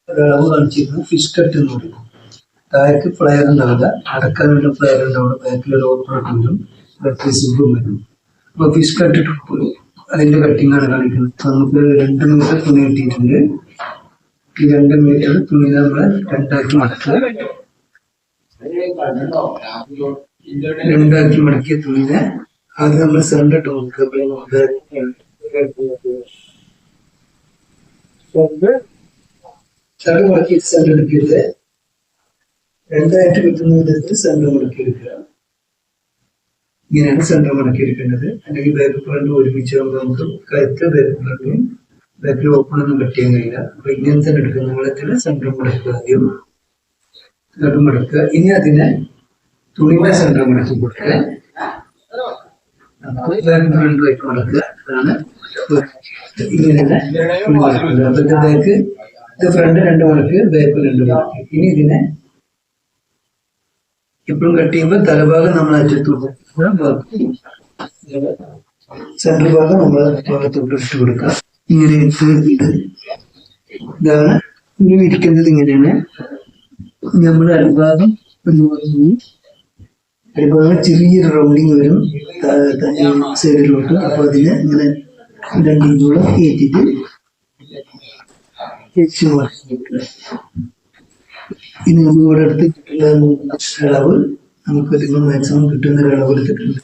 ഒരളവ് കാണിച്ചിരുന്നു. Fish cut എന്ന് പറയും. താഴേക്ക് ഫ്ലെയർ ഉണ്ടാവില്ല, അടക്കാനുള്ള ഫ്ലെയർ ഉണ്ടാവില്ല, ബാക്കിൽ ഒരു ഓപ്പറേറ്റ് വരും, ബാക്കിൽ സിബും വരും. അപ്പോൾ ഫിഷ് കട്ട് ടോപ്പ് അതിന്റെ കട്ടിങ് ആണ് കാണിക്കുന്നത്. നമുക്ക് 2 മീറ്റർ തുണി കിട്ടിയിട്ടുണ്ട്. ഈ 2 മീറ്റർ തുണി നമ്മൾ രണ്ടാക്കി മടക്കിയ തുണിനെ ആദ്യം നമ്മൾ സെന്റർ ഇട്ട് കൊടുക്കുക. സെന്റർ മടക്കി സെന്റർ എടുക്കരുത്. രണ്ടായിട്ട് കിട്ടുന്ന വിധത്തിൽ സെന്റർ മടക്കി എടുക്കുക. ഇങ്ങനെയാണ് സെന്റർ മടക്കി എടുക്കേണ്ടത്. അല്ലെങ്കിൽ ബാക്ക് ഫ്രണ്ട് ഒരുമിച്ച് നമുക്ക് കഴുത്ത് ബാക്ക് ഫ്രണ്ടും ബാക്കിൽ ഓപ്പൺ ഒന്നും കട്ട് ചെയ്യാൻ കഴിയില്ല. അപ്പൊ ഇങ്ങനെ തന്നെ എടുക്കുന്ന വെള്ളത്തിൽ സെന്റർ മടക്കുക. ആദ്യം സെന്റർ മടക്കുക. ഇനി അതിനെ തുണിയുടെ സെന്റർ മടക്കി കൊടുക്കുക. ബാക്ക് ഫ്രണ്ടുമായിട്ട് മടക്കുക. അതാണ് ഇങ്ങനെ തുണി മടക്കുക. അപ്പൊ ഇത് ബാക്ക്, ഇത് ഫ്രണ്ട് 2 മടക്ക്, ബാക്ക് 2 മടക്ക്. ഇനി ഇതിനെ എപ്പോഴും കട്ട് ചെയ്യുമ്പോൾ തലഭാഗം നമ്മൾ അറ്റത്തോട്ട്, സെന്റർ ഭാഗം നമ്മൾ ഭാഗത്തോട്ട് ഇട്ട് കൊടുക്കുക. ഇങ്ങനെ ഇതാണ് ഇനി ഇരിക്കുന്നത്. ഇങ്ങനെയാണ് നമ്മുടെ അടിഭാഗം. അടിഭാഗം ചെറിയൊരു റൗണ്ടിങ് വരും സൈഡിലോട്ട്. അപ്പൊ അതിനെ ഇങ്ങനെ 2 ഇഞ്ചോളം കയറ്റിട്ട് ഇനി നമുക്ക് ഇവിടെ അടുത്ത് കിട്ടുന്ന അളവ്, നമുക്ക് ഇതിന് മാക്സിമം കിട്ടുന്ന ഒരു അളവ് എടുത്തിട്ടുണ്ട്.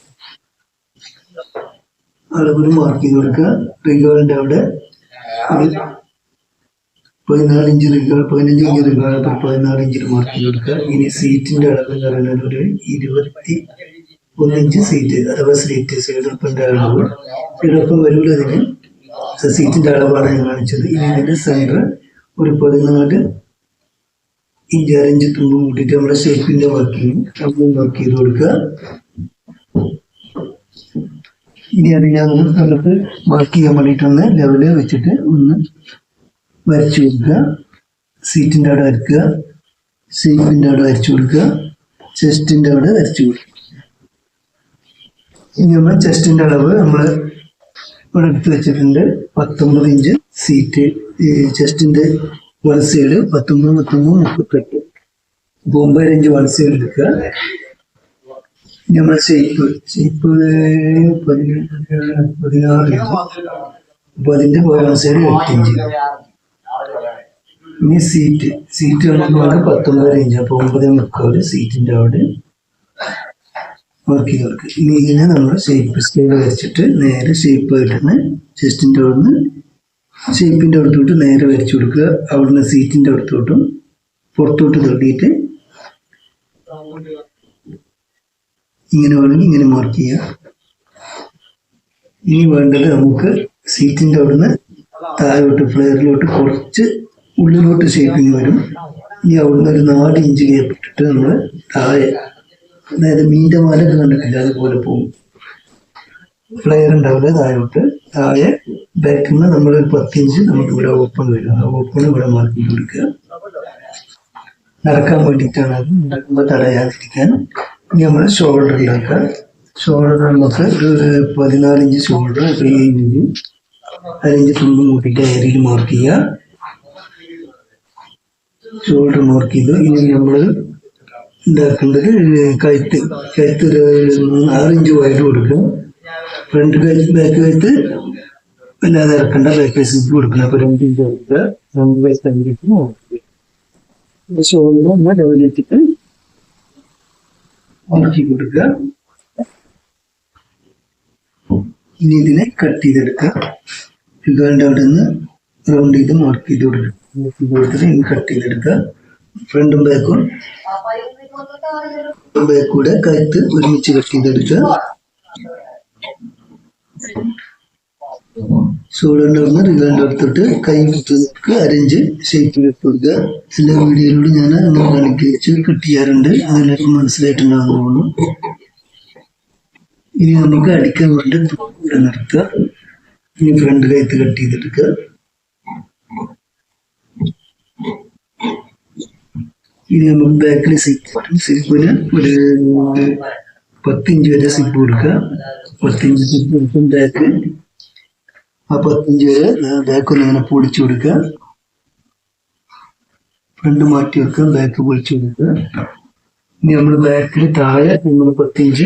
അളവിൽ മാർക്ക് ചെയ്ത് കൊടുക്കുക. റിഗാളിന്റെ അവിടെ 14 ഇഞ്ച് റിഗാൾ, 15 ഇഞ്ച് റിഗാൾ, 14 ഇഞ്ചിൽ മാർക്ക് ചെയ്ത് കൊടുക്കുക. ഇനി സീറ്റിന്റെ അളവ് എന്ന് പറയുന്നത് ഒരു 21 ഇഞ്ച് സീറ്റ്, അഥവാ സീറ്റ് സൈഡൊപ്പന്റെ അളവ്. സൈഡൊപ്പം വരൂല അതിന്, സീറ്റിന്റെ അളവാണ് ഞാൻ കാണിച്ചത്. ഇനി ഇതിന്റെ സെന്റർ ഒരു 14 ഇഞ്ച് 6 ഇഞ്ച് തുമ്പും കൂട്ടിയിട്ട് നമ്മുടെ ഷേപ്പിന്റെ വർക്ക് ചെയ്ത് കൊടുക്കുക. ഇനി അറിയാവുന്ന സ്ഥലത്ത് വർക്ക് ചെയ്യാൻ വേണ്ടിയിട്ടൊന്ന് ലെവല് വെച്ചിട്ട് ഒന്ന് വരച്ചു കൊടുക്കുക. സീറ്റിന്റെ അവിടെ വരക്കുക, ഷേപ്പിന്റെ അവിടെ വരച്ചു കൊടുക്കുക, ചെസ്റ്റിന്റെ അവിടെ വരച്ചു കൊടുക്കുക. ഇനി നമ്മൾ ചെസ്റ്റിന്റെ അളവ് നമ്മൾ ഇവിടെ എടുത്ത് വെച്ചിട്ടുണ്ട്. 19 ഇഞ്ച് സീറ്റ്, ചെസ്റ്റിന്റെ one side 19, 38, 9 inch one side എടുക്കുക. നമ്മുടെ ഷേപ്പ് 16 ഇഞ്ച്, അപ്പൊ അതിന്റെ വൺ സൈഡ് 8 ഇഞ്ച്. ഇനി സീറ്റ് നമുക്ക് 19 ഇഞ്ച്, അപ്പൊ 9 സീറ്റിന്റെ അവിടെ വർക്ക് ചെയ്ത് കൊടുക്കുക. ഇനി ഇങ്ങനെ നമ്മൾ ഷേപ്പ് സ്കെയിൽ വരച്ചിട്ട് നേരെ ഷേപ്പ് ആയിട്ടാണ് ചെസ്റ്റിന്റെ അവിടുന്ന് ഷേപ്പിന്റെ അടുത്തോട്ട് നേരെ വരച്ചു കൊടുക്കുക. അവിടുന്ന് സീറ്റിന്റെ അടുത്തോട്ടും പുറത്തോട്ട് തള്ളിയിട്ട് ഇങ്ങനെ വേണമെങ്കിൽ ഇങ്ങനെ മാർക്ക് ചെയ്യുക. ഇനി വേണ്ടത് നമുക്ക് സീറ്റിന്റെ അവിടുന്ന് താഴോട്ട് ഫ്ലെയറിലോട്ട് കുറച്ച് ഉള്ളിലോട്ട് ഷേപ്പിങ് വരും. ഇനി അവിടുന്ന് ഒരു 4 ഇഞ്ച് ഗ്യാപ്പ് ഇട്ടിട്ട് നമ്മൾ താഴെ, അതായത് മീൻമാലൊക്കെ കണ്ടിട്ടില്ല, അതുപോലെ പോകും. ഫ്ലെയർ ഉണ്ടാവില്ല, താഴെ ബാക്കിൽ നിന്ന് നമ്മളൊരു 10 ഇഞ്ച് നമുക്ക് ഇവിടെ ഓപ്പൺ വരും. ആ ഓപ്പൺ ഇവിടെ മാർക്ക് ചെയ്ത് കൊടുക്കുക. നടക്കാൻ വേണ്ടിയിട്ടാണ്, അത് നടക്കുമ്പോൾ തടയാതിരിക്കാൻ. ഇനി നമ്മൾ ഷോൾഡർ ഉണ്ടാക്കുക. ഷോൾഡർ നമുക്ക് ഒരു 14 ഇഞ്ച് ഷോൾഡർ, 7 ഇഞ്ച് 1 ഇഞ്ച് തുമ്പും കൂട്ടിയിട്ട് ഏരിയയിൽ മാർക്ക് ചെയ്യുക. ഷോൾഡർ മാർക്ക് ചെയ്തു. ഇനി നമ്മൾ ഉണ്ടാക്കേണ്ടത് കഴുത്ത് ഒരു 6 ഇഞ്ച് വൈഡ് കൊടുക്കുക. ഫ്രണ്ട് കഴുത്ത്, ബാക്ക് കഴുത്ത് വല്ലാതെ ഇറക്കണ്ട, ബാക്ക് സിബ് കൊടുക്കണം. അപ്പൊ 2 ഇഞ്ച് എടുക്കുക. 2 വയസ്സ് 5 ഇഞ്ച് നോക്കുക. ഷോൾഡർ ഒന്ന് ലെവലിട്ടിട്ട് മാറ്റി കൊടുക്കുക. ഇനി ഇതിനെ കട്ട് ചെയ്തെടുക്കുക. ഫിഗറിന്റെ അവിടെ നിന്ന് റൗണ്ട് ചെയ്ത് മാർക്ക് ചെയ്ത് കൊടുത്തിട്ട് ഇനി കട്ട് ചെയ്തെടുക്കുക. ഫ്രണ്ടും ബാക്കും ബാക്കൂടെ കഴുത്ത് ഒരുമിച്ച് കട്ട് ചെയ്തെടുക്കുക. ഷോൾഡറിന്റെ ഒന്ന് റിഗാളിന്റെ അടുത്തിട്ട് കൈ കുത്തിക്ക് അരഞ്ച് ഷേപ്പിൽ ഇട്ട് കൊടുക്കുക. എല്ലാ വീഡിയോയിലൂടെ ഞാൻ അങ്ങനെ കളിച്ച് കട്ട് ചെയ്യാറുണ്ട്, അതെല്ലാവർക്കും മനസ്സിലായിട്ടുണ്ടാകുന്ന തോന്നുന്നു. ഇനി നമുക്ക് അടിക്കാൻ വേണ്ടി ഇവിടെ നിർത്തുക. ഇനി ഫ്രണ്ട് കഴുത്ത് കട്ട് ചെയ്തെടുക്കുക. ഇനി നമുക്ക് ബാക്കിൽ സിപ്പിന് ഒരു 10 ഇഞ്ച് വരെ സിപ്പ് കൊടുക്കുക. 10 ഇഞ്ച് സിപ്പ് കൊടുക്കും ബാക്ക്. ആ 10 ഇഞ്ച് വരെ ബാക്ക് ഒന്ന് ഇങ്ങനെ പൊടിച്ചു കൊടുക്കുക. ഫ്രണ്ട് മാറ്റി വെക്കുക, ബാക്ക് പൊളിച്ചു കൊടുക്കുക. ഇനി നമ്മൾ ബാക്കിൽ താഴെ നമ്മൾ 10 ഇഞ്ച്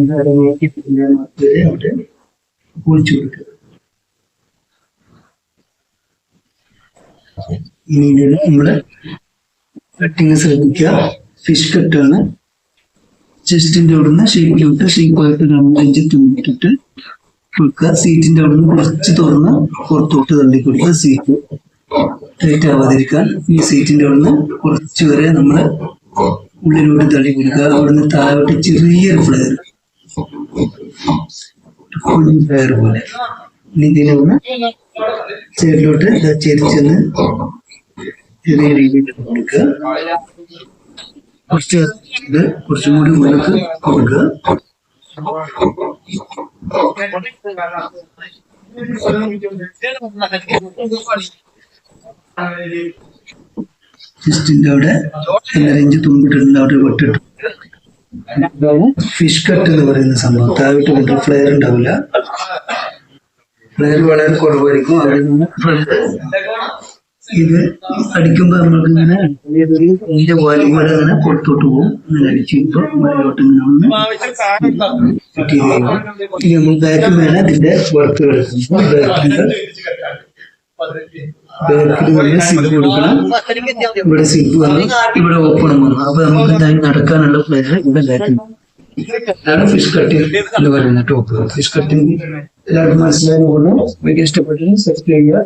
താഴെ അവിടെ പൊളിച്ചു കൊടുക്കുക. ഇനി നമ്മള് കട്ടിങ് ശ്രദ്ധിക്കുക. ഫിഷ് കട്ടാണ്. ചെസ്റ്റിന്റെ അവിടുന്ന് ഷേപ്പിലോട്ട് ഷേപ്പായിട്ട് 2 ഇഞ്ച് തുണിട്ടിട്ട് കൊടുക്കുക. സീറ്റിന്റെ അവിടുന്ന് കുറച്ച് തുറന്ന് പുറത്തോട്ട് തള്ളി കൊടുക്കുക. സീറ്റ് ടൈറ്റ് ആവാതിരിക്കാൻ ഈ സീറ്റിന്റെ അവിടുന്ന് കുറച്ച് വരെ നമ്മള് ഉള്ളിലോട്ട് തള്ളി കൊടുക്കുക. അവിടുന്ന് താഴോട്ട് ചെറിയൊരു ഫ്ലെയർ പോലെ. ഇനി ഇതിനെ ഒന്ന് സൈഡിലോട്ട് ചെരിച്ചെന്ന് ചെറിയ രീതിയിൽ കൊടുക്കുക. കുറച്ചും കൂടി മുന്നോട്ട് കൊടുക്കുക. ചെസ്റ്റിന്റെ അവിടെ 1.5 ഇഞ്ച് തുമ്പിട്ടിട്ടുണ്ട്. അവിടെ വെട്ടിട്ട് ഫിഷ് കട്ട് എന്ന് പറയുന്ന സംഭവം താഴോട്ട് കൊണ്ട് ഫ്ലെയർ ഉണ്ടാവില്ല. ഫ്ലെയർ വളരെ കുറവായിരിക്കും. അവിടെ നിന്ന് ഇത് അടിക്കുമ്പോൾ നമ്മൾക്ക് ഇങ്ങനെ ഇതിന്റെ വാല്യം പോലെ അങ്ങനെ പുറത്തോട്ട് പോകും. അങ്ങനെ അടിച്ച് ഇപ്പൊ മുകളിലോട്ട് ഇങ്ങനെ ഇനി നമ്മൾ ബാക്കിൽ വേണം ഇതിന്റെ വർക്ക് കിടക്കുമ്പോൾ ബാക്കിൽ തന്നെ സിപ്പ് കൊടുക്കണം. ഇവിടെ സിപ്പ് വന്നു, ഇവിടെ ഓപ്പണും വന്നു. അപ്പൊ നമുക്ക് എന്തായാലും നടക്കാനുള്ള പ്ലേസ് ഇവിടെ ബാക്കിൽ. അതാണ് ഫിഷ് കട്ടിങ് എന്ന് പറയുന്ന ടോപ്പ്. ഫിഷ് കട്ടിങ് എല്ലാവർക്കും മനസ്സിലായതുകൊണ്ട് ഭയങ്കര ഇഷ്ടപ്പെട്ടു. സബ്സ്ക്രൈബ് ചെയ്യുക.